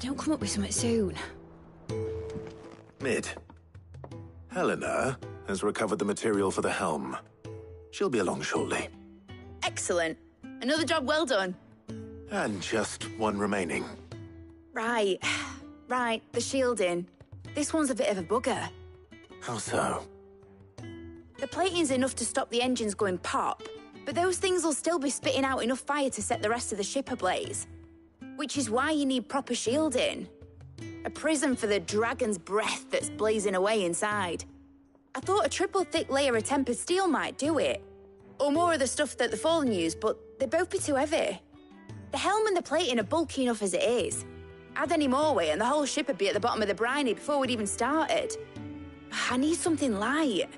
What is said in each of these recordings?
I don't come up with something soon. Mid. Helena has recovered the material for the helm. She'll be along shortly. Excellent. Another job well done. And just one remaining. Right. Right, the shielding. This one's a bit of a bugger. How so? The plating's enough to stop the engines going pop, but those things will still be spitting out enough fire to set the rest of the ship ablaze. Which is why you need proper shielding. A prison for the dragon's breath that's blazing away inside. I thought a triple thick layer of tempered steel might do it. Or more of the stuff that the Fallen use, but they'd both be too heavy. The helm and the plating are bulky enough as it is. Add any more weight and the whole ship would be at the bottom of the briny before we'd even started. I need something light.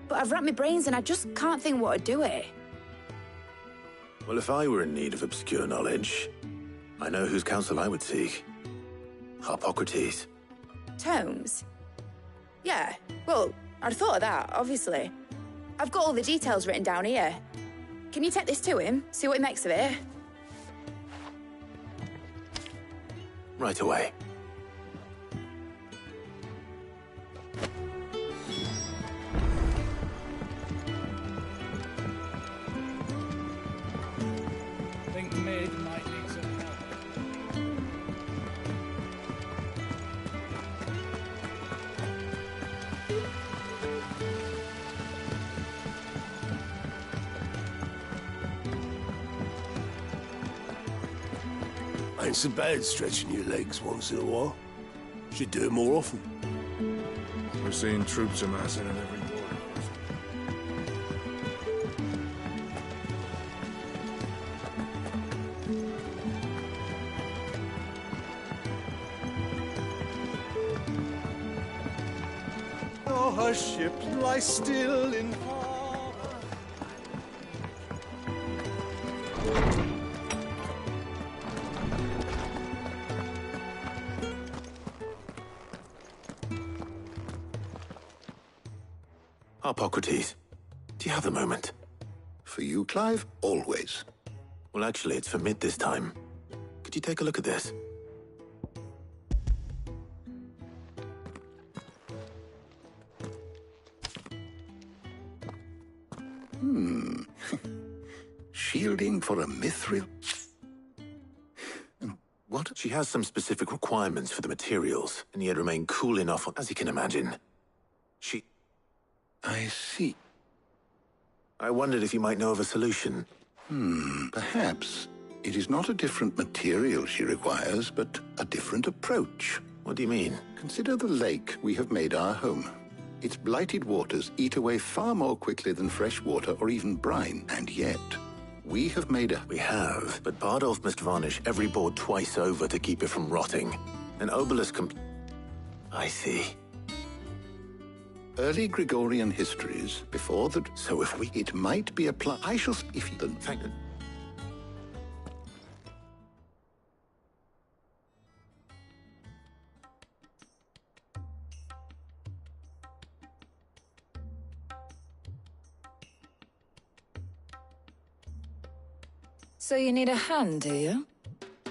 But I've racked my brains and I just can't think what would do it. Well, if I were in need of obscure knowledge, I know whose counsel I would seek. Harpocrates. Tomes? Yeah, well, I'd thought of that, obviously. I've got all the details written down here. Can you take this to him, see what he makes of it? Right away. I think Mid might need some help. Ain't so bad stretching your legs once in a while. Should do it more often. We're seeing troops amassing at every border. Oh, her ship lies still in harbour. Harpocrates, do you have a moment? For you, Clive, always. Well, actually, it's for Mid this time. Could you take a look at this? Shielding for a mithril? What? She has some specific requirements for the materials, and yet remain cool enough, as you can imagine. I see. I wondered if you might know of a solution. Perhaps. It is not a different material she requires, but a different approach. What do you mean? Consider the lake we have made our home. Its blighted waters eat away far more quickly than fresh water or even brine, and yet we have made a... We have, but Bardolph must varnish every board twice over to keep it from rotting. An obelisk I see. Early Gregorian histories, before that... So if we... It might be applied... I shall... If you... Thank you. So you need a hand, do you?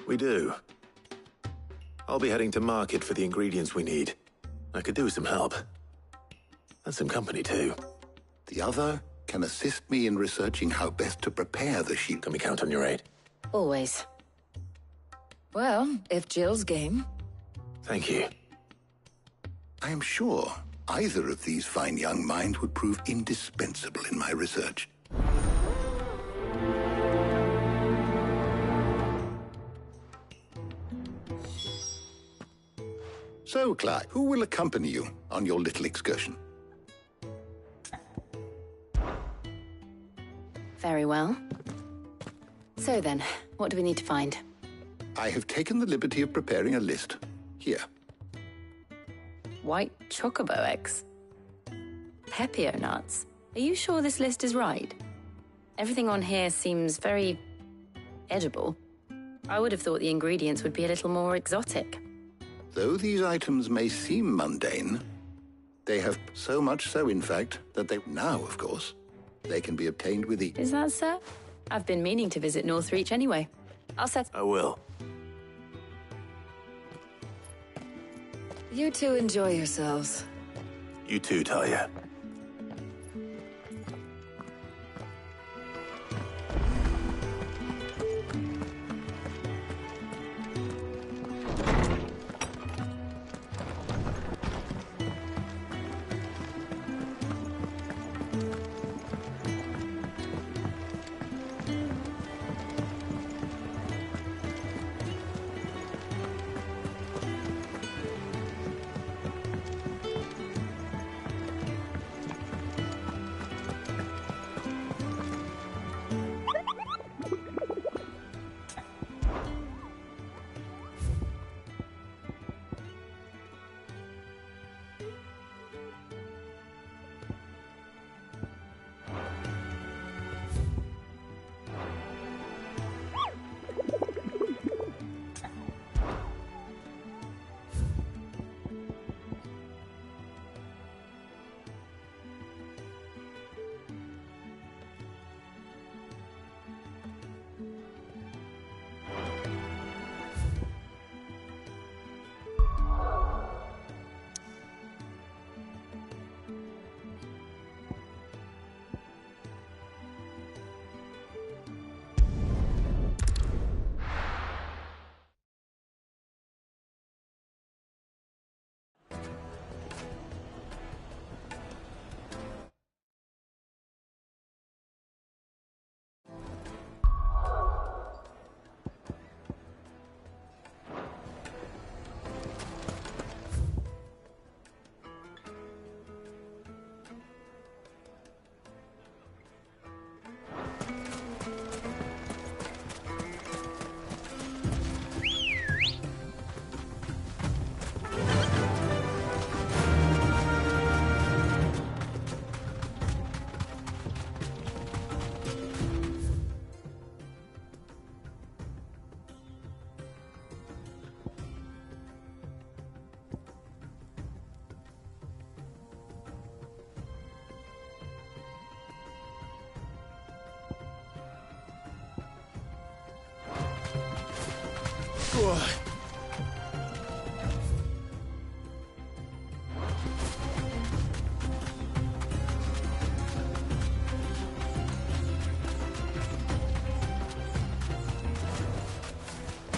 We do. I'll be heading to market for the ingredients we need. I could do with some help. And some company, too. The other can assist me in researching how best to prepare the sheep. Can we count on your aid? Always. Well, if Jill's game. Thank you. I am sure either of these fine young minds would prove indispensable in my research. So, Clive, who will accompany you on your little excursion? Very well. So then, what do we need to find? I have taken the liberty of preparing a list. Here. White chocobo eggs. Pepio nuts. Are you sure this list is right? Everything on here seems very edible. I would have thought the ingredients would be a little more exotic. Though these items may seem mundane, they have so much so, in fact, that they now, of course, they can be obtained with ease. Is that so? I've been meaning to visit Northreach anyway. I'll set... I will. You two enjoy yourselves. You too, Talia.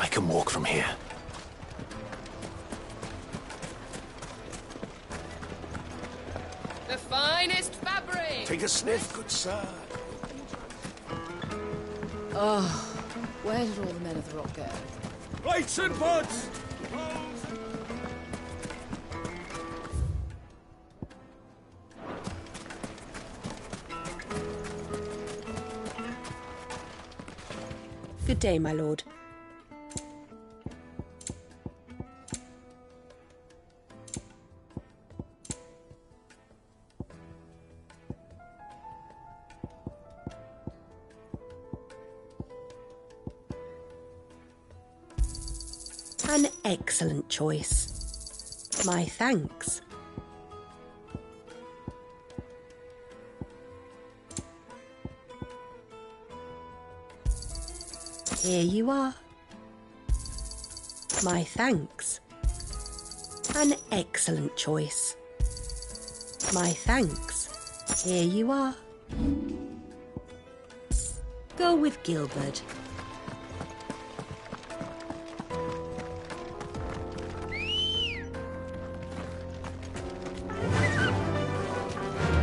I can walk from here. The finest fabric! Take a sniff, good sir. Oh, where did all the men of the rock go? Lights and pots! Good day, my lord. An excellent choice. My thanks. Here you are. My thanks. An excellent choice. My thanks. Here you are. Go with Gilbert.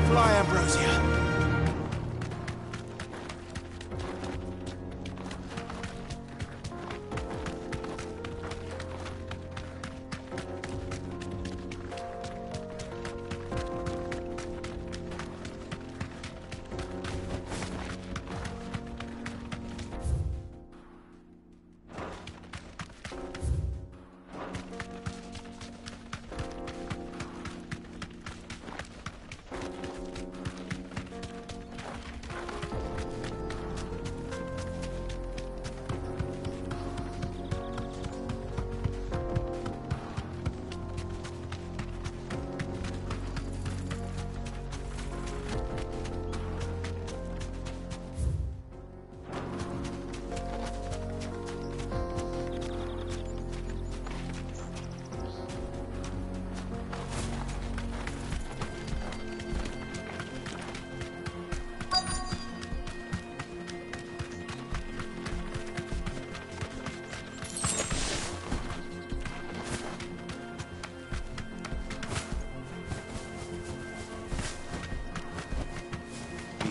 Fly, Ambrosia.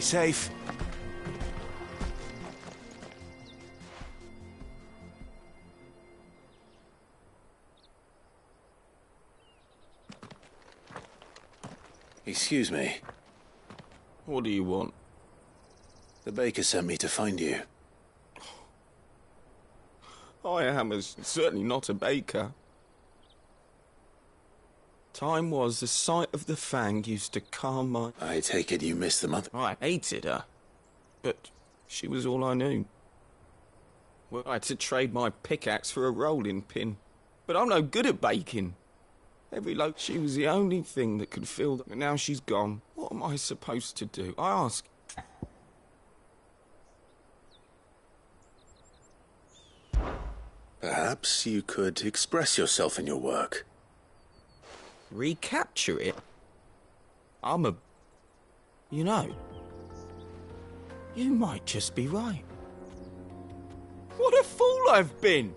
safe. Excuse me. What do you want? The baker sent me to find you. I am certainly not a baker. Time was the sight of the Fang used to calm my... I take it you missed the mother. I hated her, but she was all I knew. Well, I had to trade my pickaxe for a rolling pin, but I'm no good at baking. Every loaf, she was the only thing that could fill them, and now she's gone. What am I supposed to do? I ask. Perhaps you could express yourself in your work. Recapture it? I'm a... You know, you might just be right. What a fool I've been!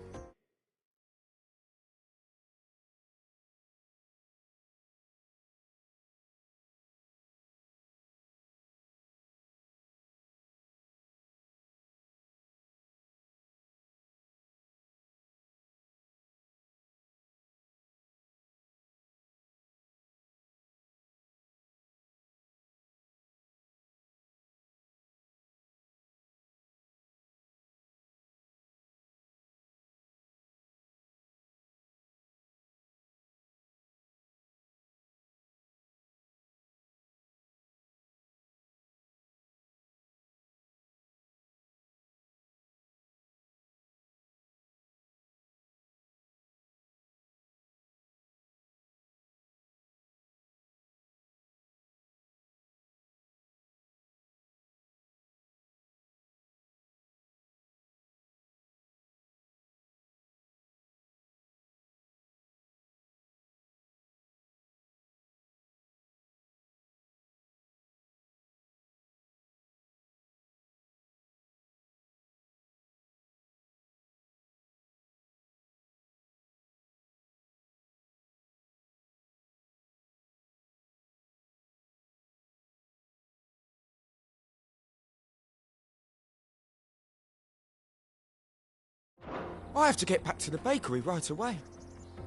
I have to get back to the bakery right away.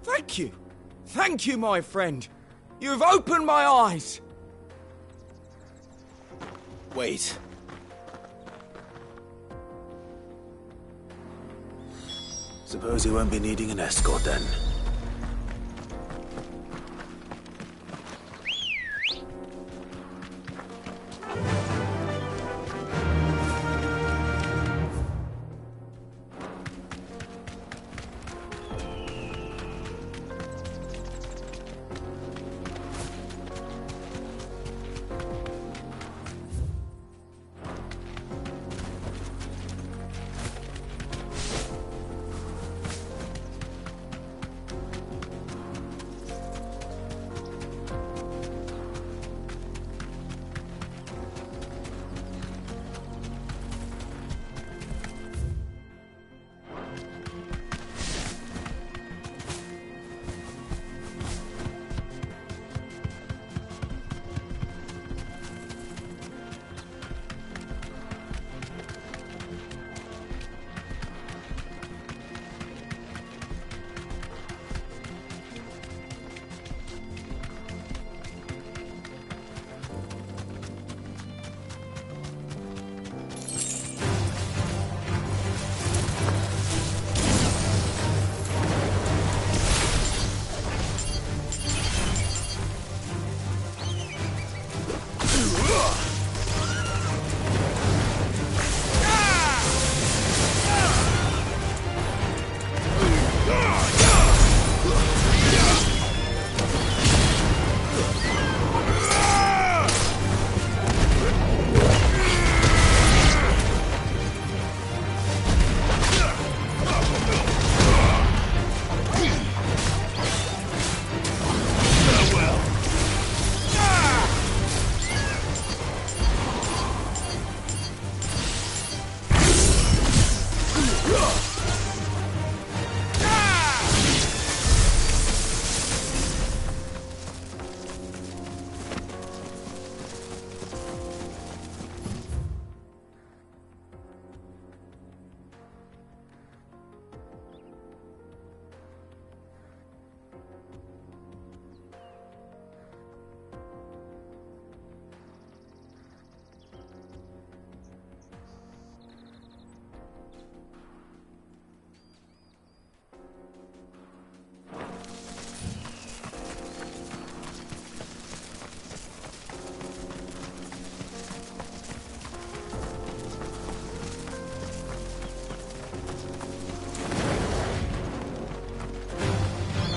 Thank you. Thank you, my friend. You've opened my eyes. Wait. Suppose you won't be needing an escort then.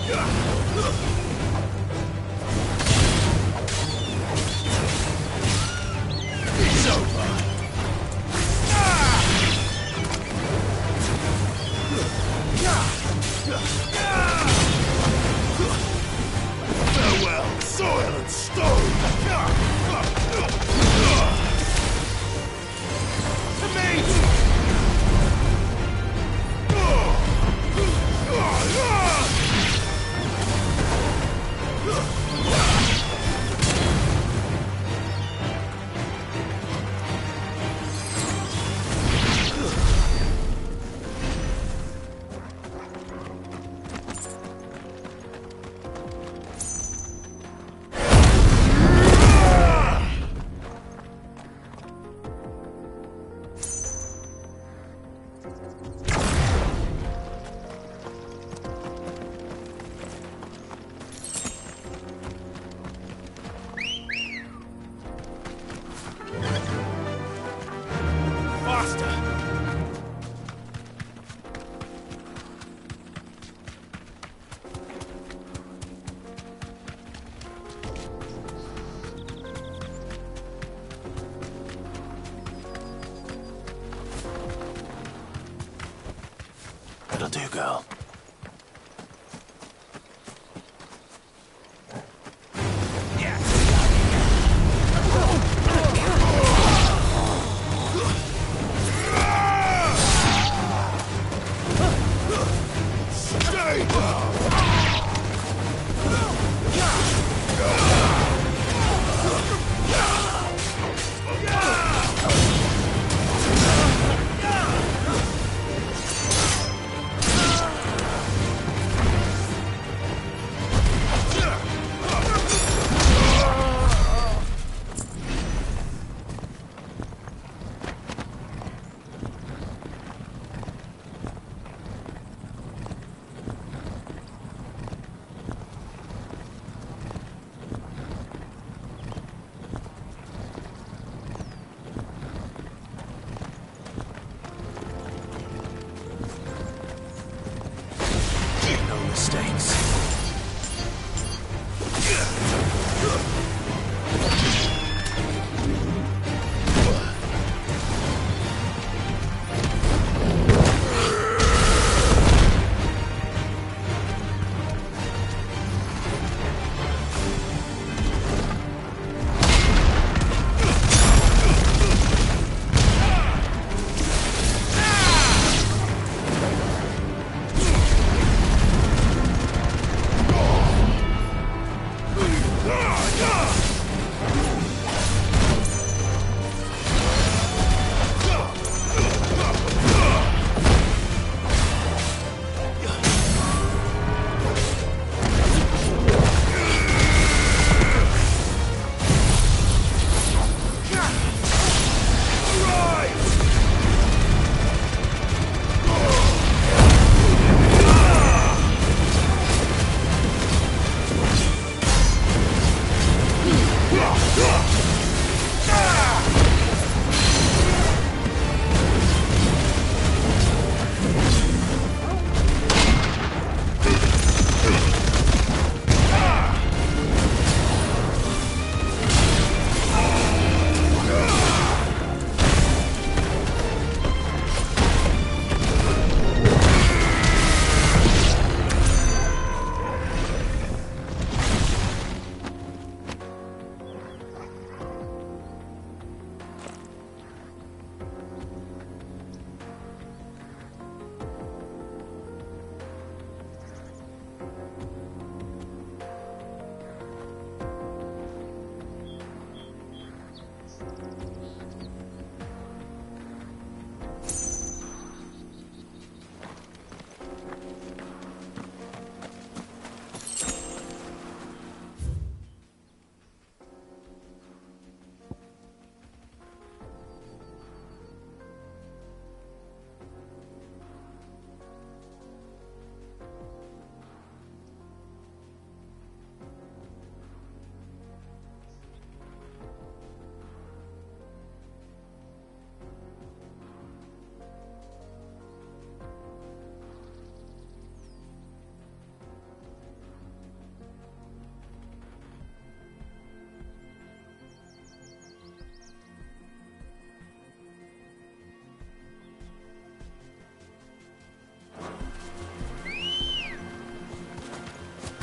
It's over. Farewell, soil and stone! To meet! Faster! That'll do, girl.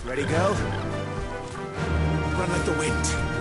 Ready, girl? Run like the wind.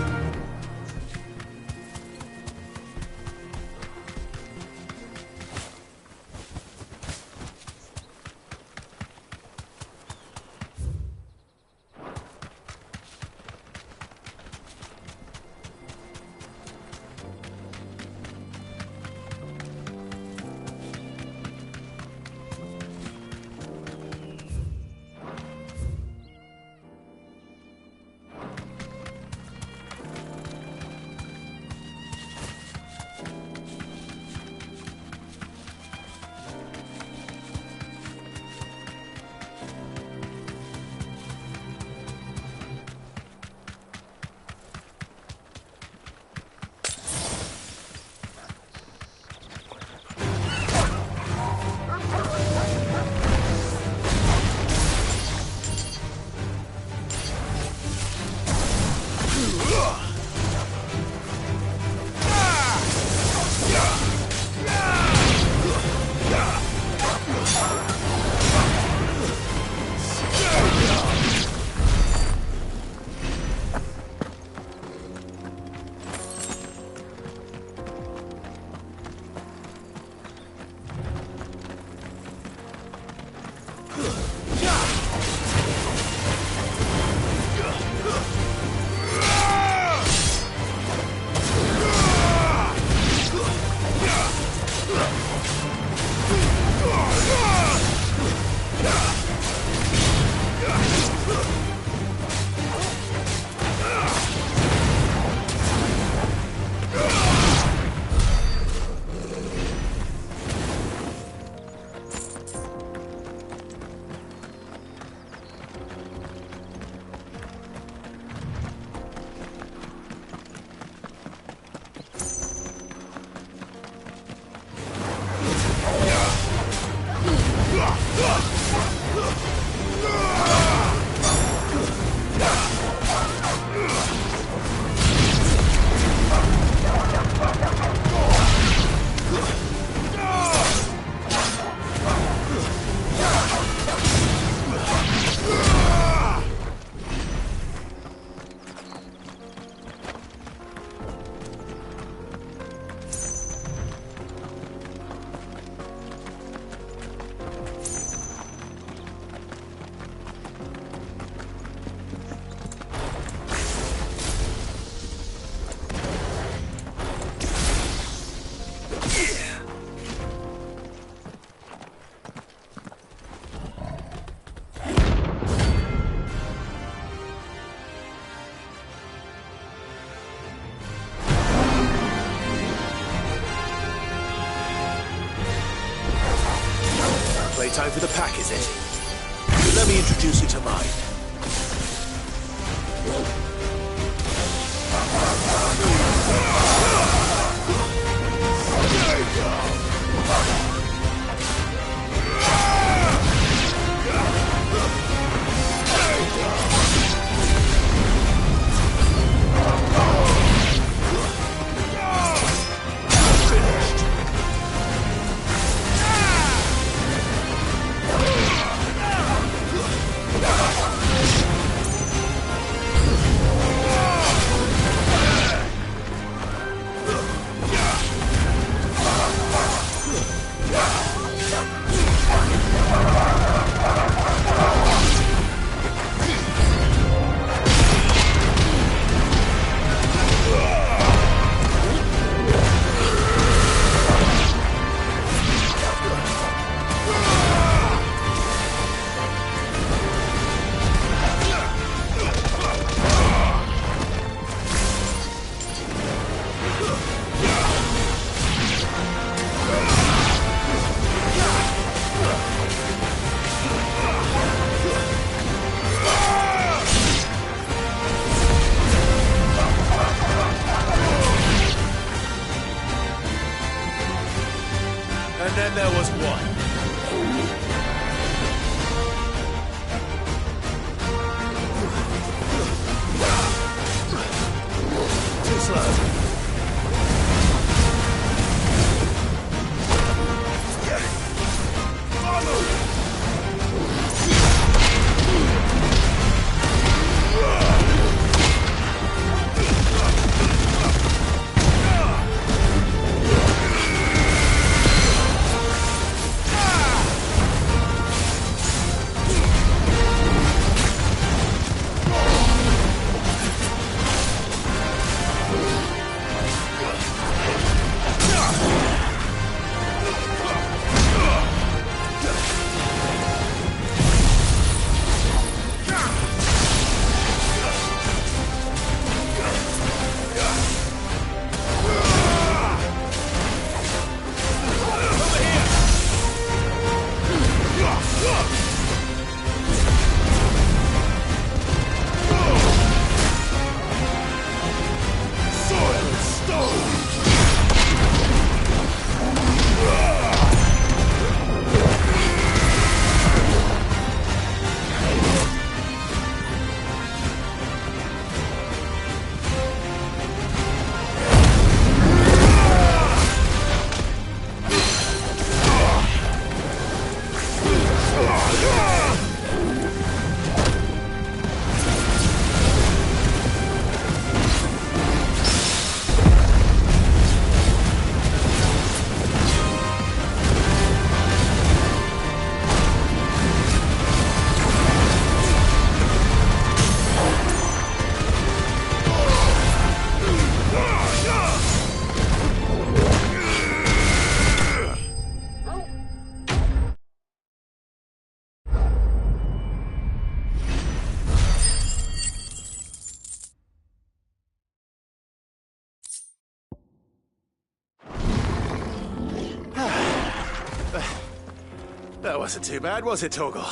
Playtime for the pack, is it? Let me introduce you to mine. That wasn't too bad, was it, Torgal?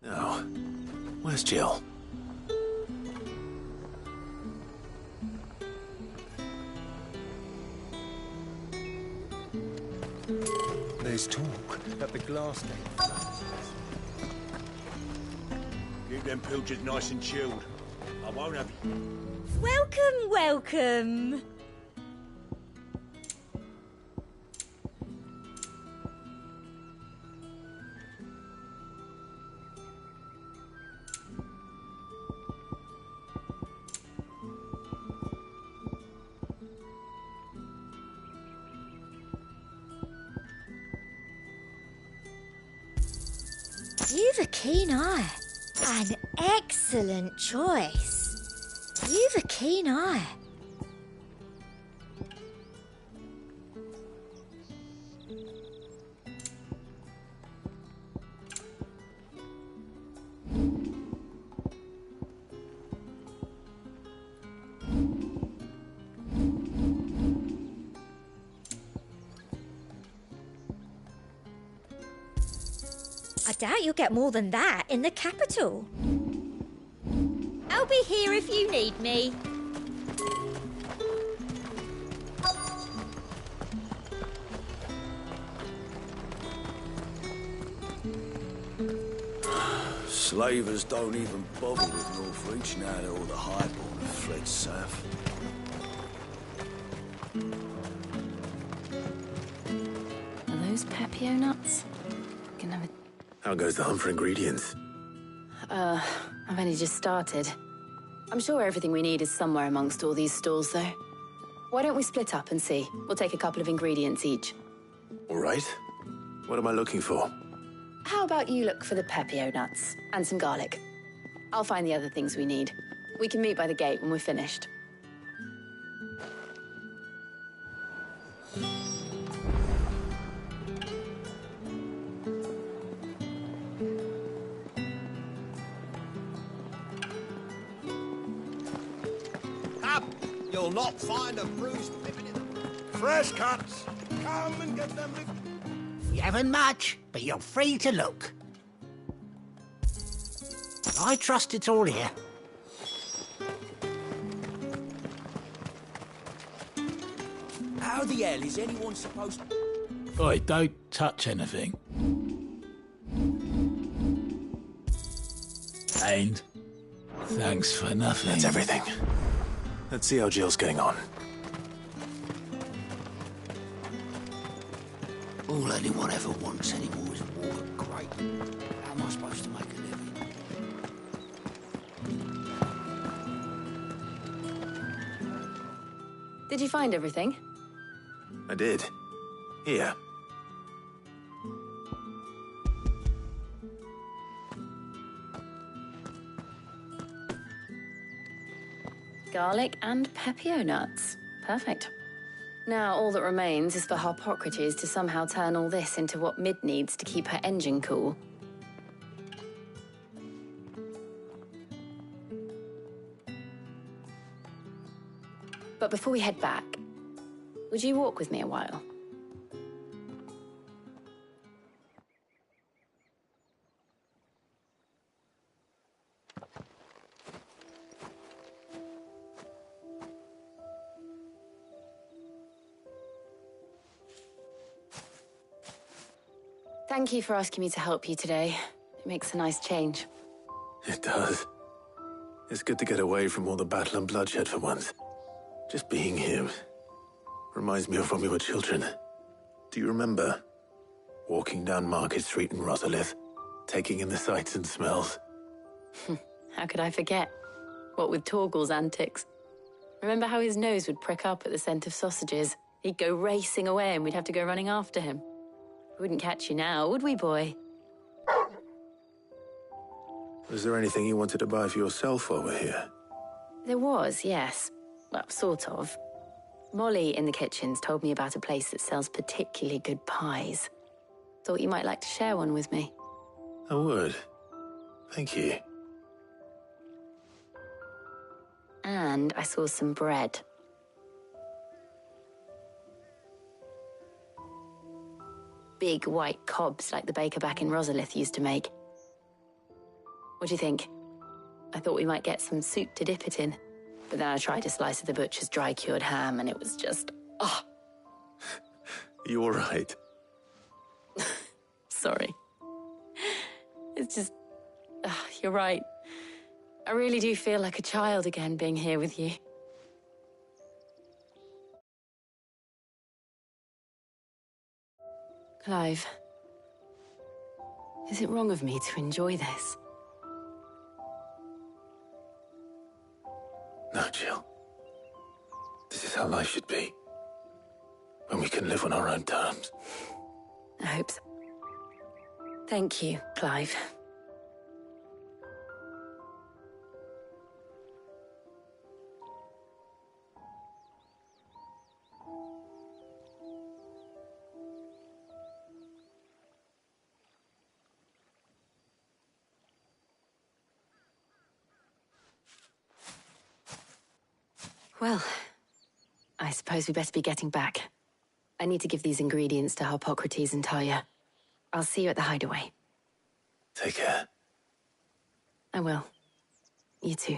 No. Where's Jill? There's talk that the glass gate. Keep them pilchers nice and chilled. I won't have you. Welcome, welcome. You've a keen eye. An excellent choice. You've a keen eye. I doubt you'll get more than that in the capital. I'll be here if you need me. Slavers don't even bother with Northreach now that all the highborn have fled south. Are those Pepio nuts? Can have a... How goes the hunt for ingredients? I've only just started. I'm sure everything we need is somewhere amongst all these stalls, though. Why don't we split up and see? We'll take a couple of ingredients each. All right. What am I looking for? How about you look for the Pepio nuts and some garlic? I'll find the other things we need. We can meet by the gate when we're finished. will not find a bruised pippin in the... Fresh cuts! Come and get them. You haven't much, but you're free to look. I trust it's all here. How the hell is anyone supposed to... Oi, don't touch anything. And thanks for nothing. That's everything. Let's see how Jill's getting on. All anyone ever wants anymore is a walk at Great. How am I supposed to make a living? Did you find everything? I did. Here. Garlic and pepio nuts. Perfect. Now all that remains is for Harpocrates to somehow turn all this into what Mid needs to keep her engine cool. But before we head back, would you walk with me a while? Thank you for asking me to help you today. It makes a nice change. It does. It's good to get away from all the battle and bloodshed for once. Just being here reminds me of when we were children. Do you remember? Walking down Market Street in Rosalith, taking in the sights and smells. How could I forget? What with Torgal's antics. Remember how his nose would prick up at the scent of sausages? He'd go racing away and we'd have to go running after him. We wouldn't catch you now, would we, boy? Was there anything you wanted to buy for yourself while we're here? There was, yes. Well, sort of. Molly in the kitchens told me about a place that sells particularly good pies. Thought you might like to share one with me. I would. Thank you. And I saw some bread. Big white cobs like the baker back in Rosalith used to make. What do you think? I thought we might get some soup to dip it in. But then I tried a slice of the butcher's dry-cured ham and it was just... oh. You all right? Sorry. It's just... you're right. I really do feel like a child again being here with you. Clive, is it wrong of me to enjoy this? No, Jill. This is how life should be. When we can live on our own terms. I hope so. Thank you, Clive. Well, I suppose we better be getting back. I need to give these ingredients to Harpocrates and Talia. I'll see you at the hideaway. Take care. I will. You too.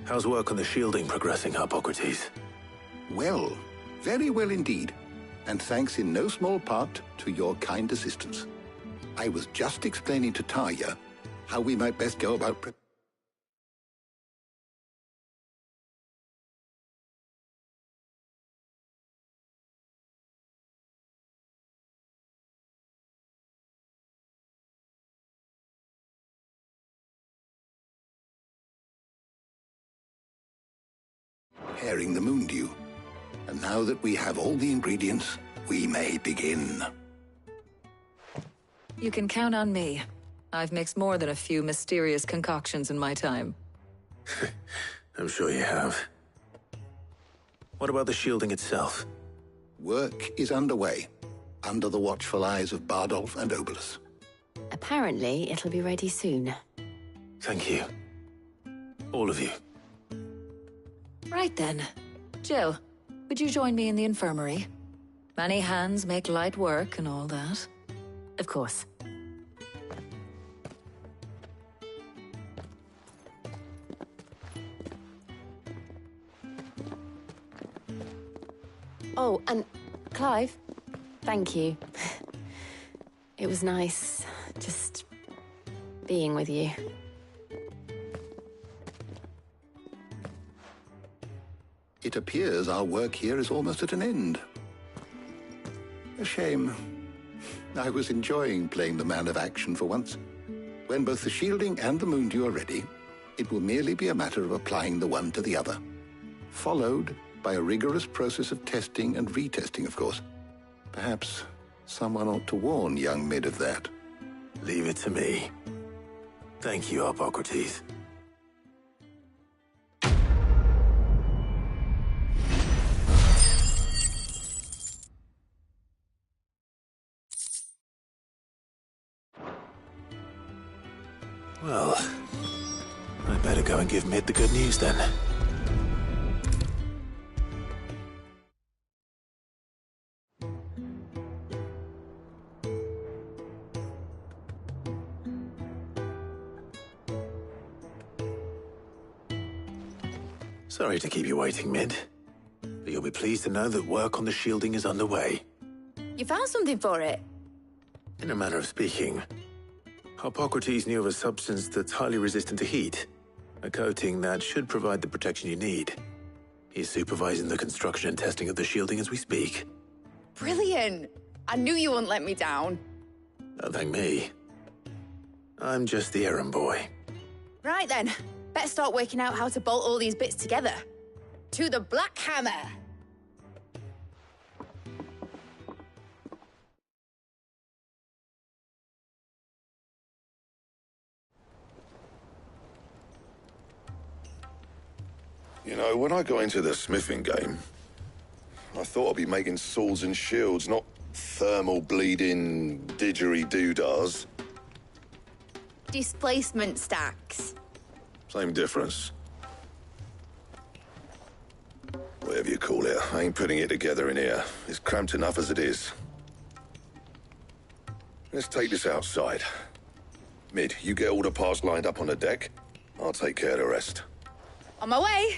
How's work on the shielding progressing, Harpocrates? Well, very well indeed. And thanks in no small part to your kind assistance. I was just explaining to Tarja how we might best go about preparing the Moondew. And now that we have all the ingredients, we may begin. You can count on me. I've mixed more than a few mysterious concoctions in my time. I'm sure you have. What about the shielding itself? Work is underway, under the watchful eyes of Bardolph and Obolus. Apparently, it'll be ready soon. Thank you. All of you. Right then. Jill, would you join me in the infirmary? Many hands make light work and all that. Of course. Oh, and Clive, thank you. It was nice just being with you. It appears our work here is almost at an end. A shame. I was enjoying playing the man of action for once. When both the shielding and the Moondew are ready, it will merely be a matter of applying the one to the other. Followed by a rigorous process of testing and retesting, of course. Perhaps someone ought to warn young Mid of that. Leave it to me. Thank you, Harpocrates. Well, I'd better go and give Mid the good news then. Sorry to keep you waiting, Mid. But you'll be pleased to know that work on the shielding is underway. You found something for it? In a manner of speaking, Harpocrates knew of a substance that's highly resistant to heat, a coating that should provide the protection you need. He's supervising the construction and testing of the shielding as we speak. Brilliant! I knew you wouldn't let me down. Don't thank me. I'm just the errand boy. Right then, better start working out how to bolt all these bits together. To the Black Hammer! You know, when I got into the smithing game, I thought I'd be making swords and shields, not thermal bleeding didgeridoo-dahs. Displacement stacks. Same difference. Whatever you call it, I ain't putting it together in here. It's cramped enough as it is. Let's take this outside. Mid, you get all the parts lined up on the deck. I'll take care of the rest. On my way!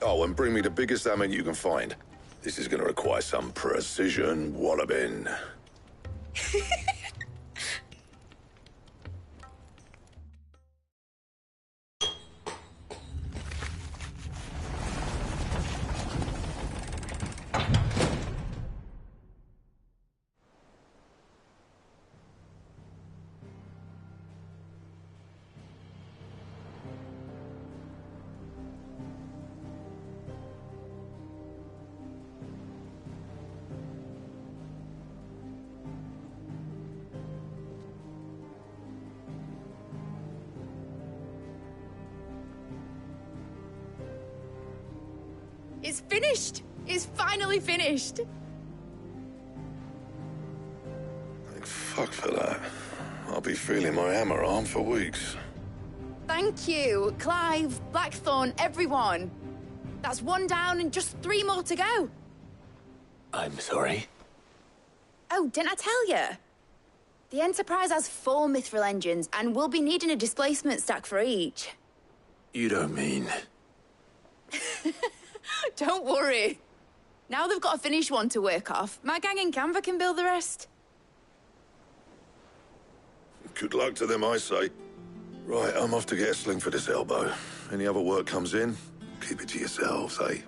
Oh, and bring me the biggest hammer you can find. This is gonna require some precision walloping. It's finished! It's finally finished! Thank fuck for that. I'll be feeling my hammer arm for weeks. Thank you, Clive, Blackthorn, everyone. That's one down and just 3 more to go. I'm sorry. Oh, didn't I tell you? The Enterprise has 4 mithril engines and we'll be needing a displacement stack for each. You don't mean... Don't worry. Now they've got a finished one to work off. My gang in Canva can build the rest. Good luck to them, I say. Right, I'm off to get a sling for this elbow. Any other work comes in, keep it to yourselves, eh?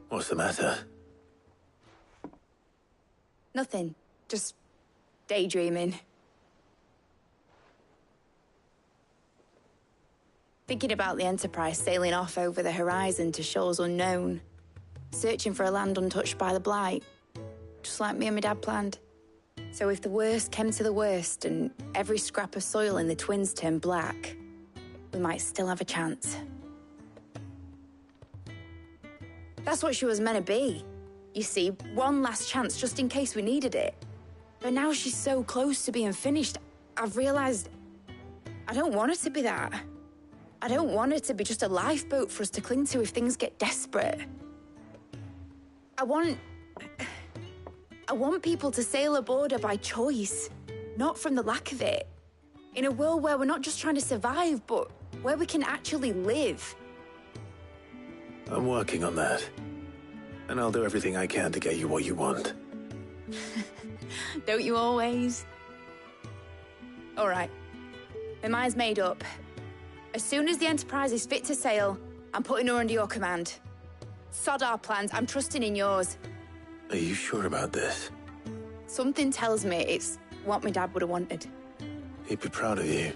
What's the matter? Nothing. Just daydreaming. Thinking about the Enterprise sailing off over the horizon to shores unknown, searching for a land untouched by the Blight, just like me and my dad planned. So if the worst came to the worst and every scrap of soil in the Twins turned black, we might still have a chance. That's what she was meant to be. You see, one last chance just in case we needed it. But now she's so close to being finished, I've realized I don't want her to be that. I don't want her to be just a lifeboat for us to cling to if things get desperate. I want people to sail aboard her by choice, not from the lack of it. In a world where we're not just trying to survive, but where we can actually live. I'm working on that. And I'll do everything I can to get you what you want. Don't you always? All right. My mind's made up. As soon as the Enterprise is fit to sail, I'm putting her under your command. Sod our plans, I'm trusting in yours. Are you sure about this? Something tells me it's what my dad would have wanted. He'd be proud of you.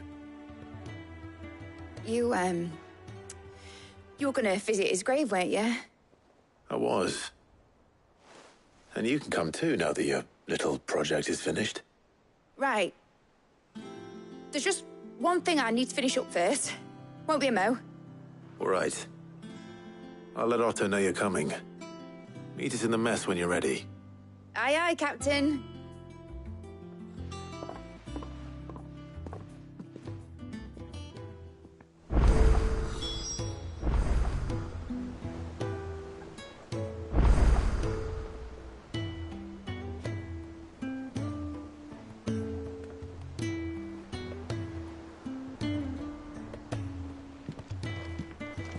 You were gonna visit his grave, weren't you? I was. And you can come too, now that your little project is finished. Right. There's just one thing I need to finish up first. Won't be a mo. All right. I'll let Otto know you're coming. Meet us in the mess when you're ready. Aye, aye, Captain.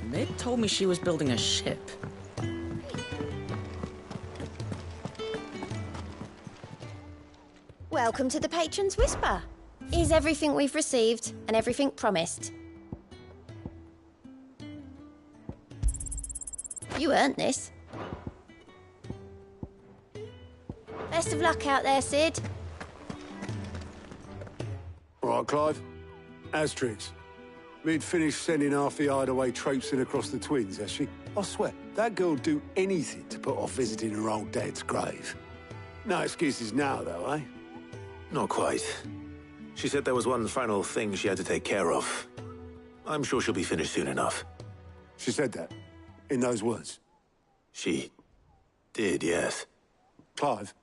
Mid told me she was building a ship. Welcome to the Patron's Whisper. Is everything we've received and everything promised? You earned this. Best of luck out there, Sid. All right, Clive. Astrix. Mid finished sending half the hideaway traipsing across the Twins, has she? I swear, that girl'd do anything to put off visiting her old dad's grave. No excuses now, though, eh? Not quite. She said there was one final thing she had to take care of. I'm sure she'll be finished soon enough. She said that? In those words? She did, yes. Clive?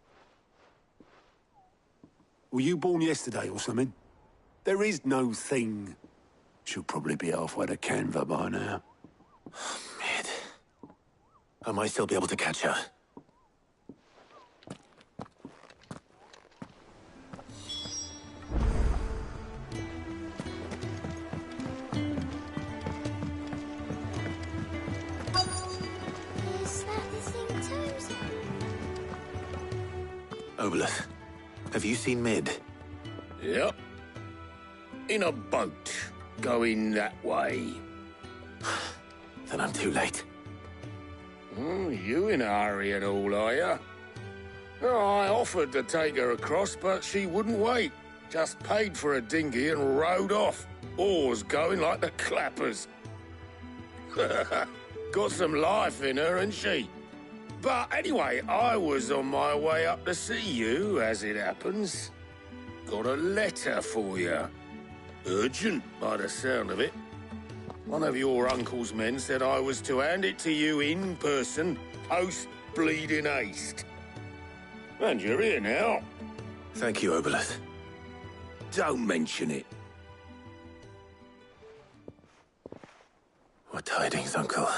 Were you born yesterday or something? There is no thing. She'll probably be halfway to Canva by now. Mid. I might still be able to catch her. Is that the thing Toes on? Obolus, have you seen Mid? Yep. In a boat, going that way. Then I'm too late. You in a hurry and all, are you? Oh, I offered to take her across, but she wouldn't wait. Just paid for a dinghy and rowed off. Oars going like the clappers. Got some life in her, ain't she? But anyway, I was on my way up to see you, as it happens. Got a letter for you. Urgent, by the sound of it. One of your uncle's men said I was to hand it to you in person, post-bleeding haste. And you're here now. Thank you, Obolus. Don't mention it. What tidings, Uncle?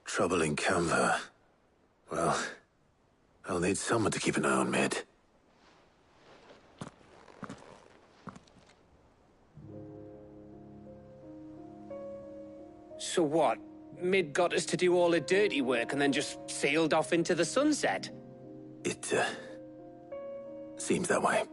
Trouble in Canva. Well, I'll need someone to keep an eye on Mid. So what? Mid got us to do all the dirty work and then just sailed off into the sunset? It, seems that way.